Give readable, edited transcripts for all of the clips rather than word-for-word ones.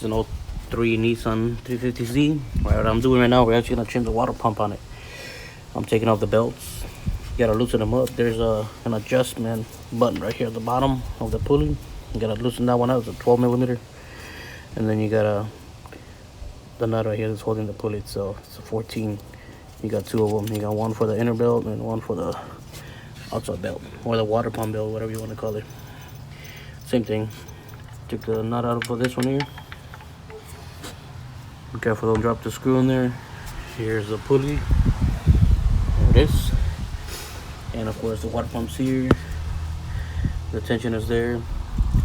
It's an 03 Nissan 350Z. Right, what I'm doing right now, we're actually gonna change the water pump on it. I'm taking off the belts. You gotta loosen them up. There's an adjustment button right here at the bottom of the pulley. You gotta loosen that one out. It's a 12 millimeter. And then you got the nut right here that's holding the pulley. So it's a 14. You got two of them. You got one for the inner belt and one for the outside belt, or the water pump belt, whatever you want to call it. Same thing. Took the nut out for this one here. Be careful, don't drop the screw in there. Here's the pulley. There it is. And of course the water pump's here. The tension is there.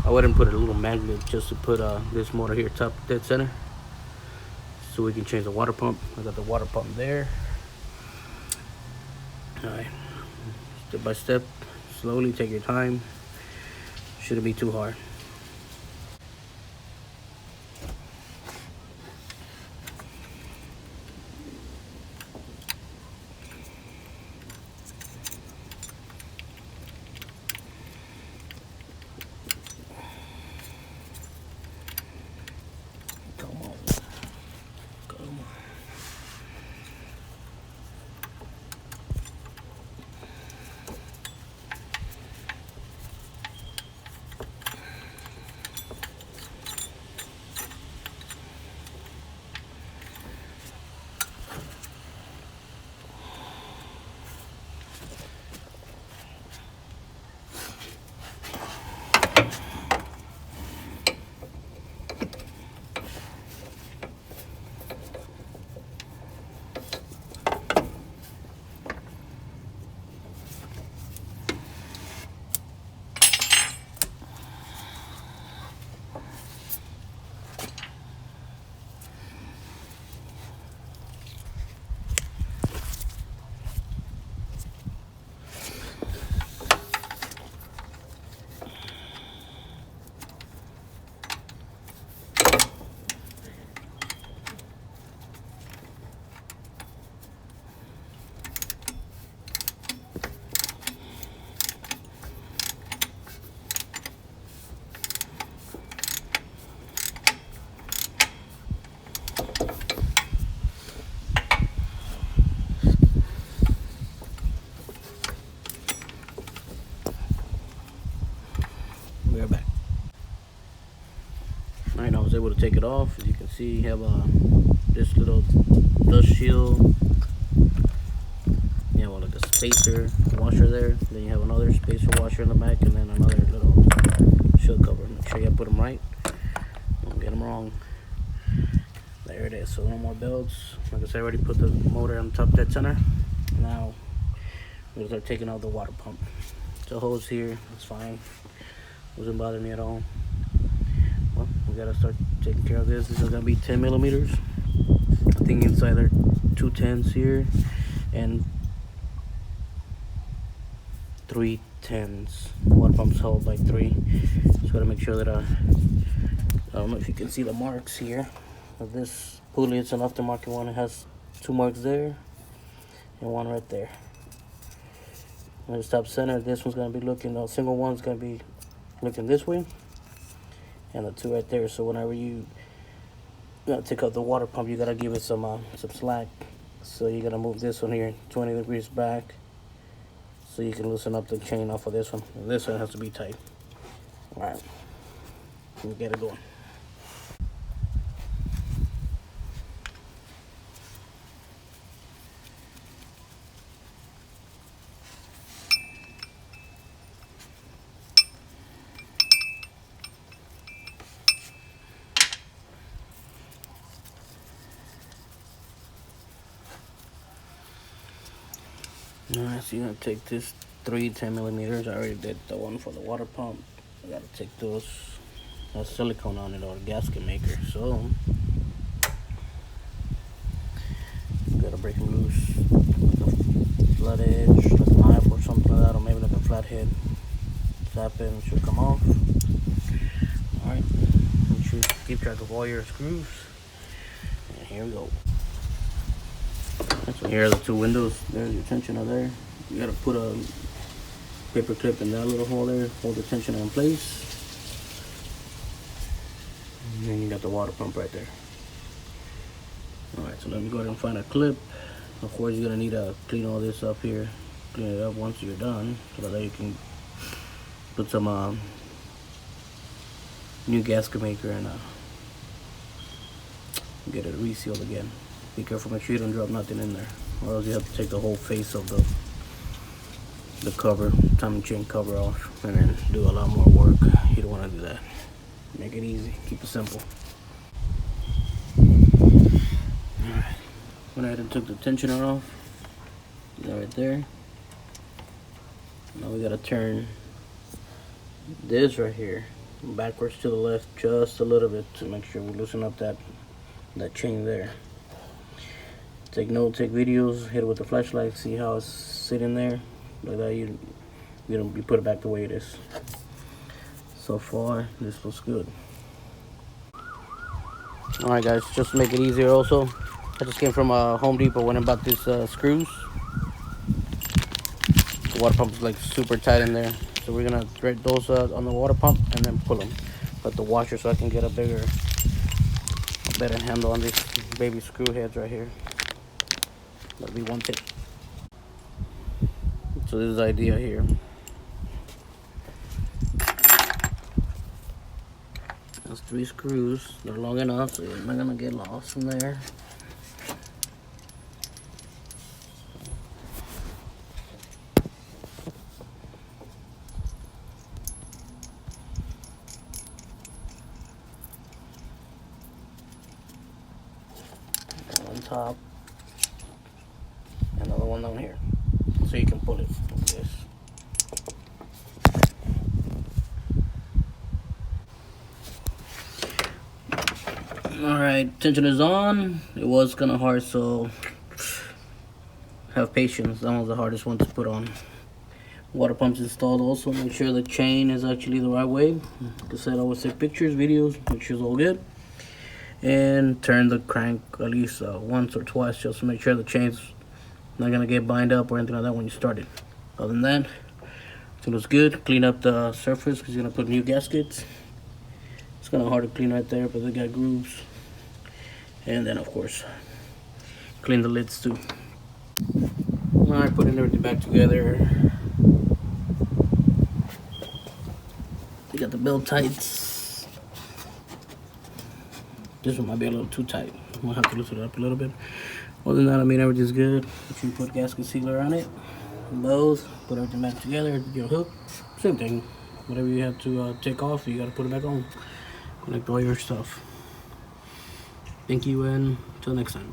I wouldn't put a little magnet just to put this motor here top dead center, so we can change the water pump. I got the water pump there. Alright, step by step, slowly, take your time. Shouldn't be too hard. Come on. Come on. We're back. Alright, I was able to take it off. As you can see, you have this little dust shield. You have like a spacer washer there. Then you have another spacer washer in the back, and then another little shield cover. Make sure you put them right. Don't get them wrong. There it is. So no more belts. Like I said, I already put the motor on top dead center. Now we're gonna start taking out the water pump. The hose here, that's fine. Doesn't bother me at all. Well, we gotta start taking care of this. This is gonna be 10 millimeters. I think inside there are 2 10s here and 3 10s. Water pump's held by 3. Just gotta make sure that I don't know if you can see the marks here. Of this pulley, it's an aftermarket one. It has 2 marks there and 1 right there. On the top center, this one's gonna be looking. The single one's gonna be looking this way, and the 2 right there. So whenever you gotta take out the water pump, you gotta give it some slack. So you gotta move this one here 20 degrees back, so you can loosen up the chain off of this one. And this one has to be tight. All right, we get it going. Alright, so you're gonna take this 3 10 millimeters. I already did the one for the water pump. I gotta take those. Has silicone on it, or a gasket maker. So you gotta break them loose. Like a flat edge, like a knife or something like that, or maybe like a flat head. Tap it and it should come off. Alright, make sure you keep track of all your screws. And here we go. So here are the 2 windows. There's your tensioner there. You gotta put a paper clip in that little hole there, hold the tensioner in place. And then you got the water pump right there. Alright, so let me go ahead and find a clip. Of course, you're gonna need to clean all this up here. Clean it up once you're done, so that you can put some new gasket maker and get it resealed again. Be careful, make sure you don't drop nothing in there, or else you have to take the whole face of the cover, timing chain cover off, and then do a lot more work. You don't want to do that. Make it easy, keep it simple. Alright, went ahead and took the tensioner off. Right there. Now we gotta turn this right here backwards to the left just a little bit to make sure we loosen up that chain there. Take notes, take videos, hit it with the flashlight, see how it's sitting there. Like that, you put it back the way it is. So far, this looks good. Alright guys, just to make it easier also, I just came from Home Depot, went and bought these screws. The water pump is like super tight in there, so we're gonna thread those on the water pump and then pull them. But the washer, so I can get a better handle on these baby screw heads right here. That'll be one tip. So this is the idea here. There's 3 screws. They're long enough, so you're not gonna get lost from there. One on top, another one down here, so you can pull it like this. Alright, tension is on. It was kind of hard, so have patience. That was the hardest one to put on. Water pump's installed also. Make sure the chain is actually the right way. Like I said, I always take pictures, videos, make sure it's all good. And turn the crank at least once or twice just to make sure the chain's not going to get bind up or anything like that when you start it. Other than that, it looks good. Clean up the surface because you're going to put new gaskets. It's kind of hard to clean right there, but they got grooves. And then, of course, clean the lids too. Alright, putting everything back together. We got the belt tights. This one might be a little too tight. We'll have to loosen it up a little bit. Other than that, I mean, everything's good. If you put gasket sealer on it, both, put everything back together, get a hook, same thing. Whatever you have to take off, you gotta put it back on. Connect all your stuff. Thank you, and until next time.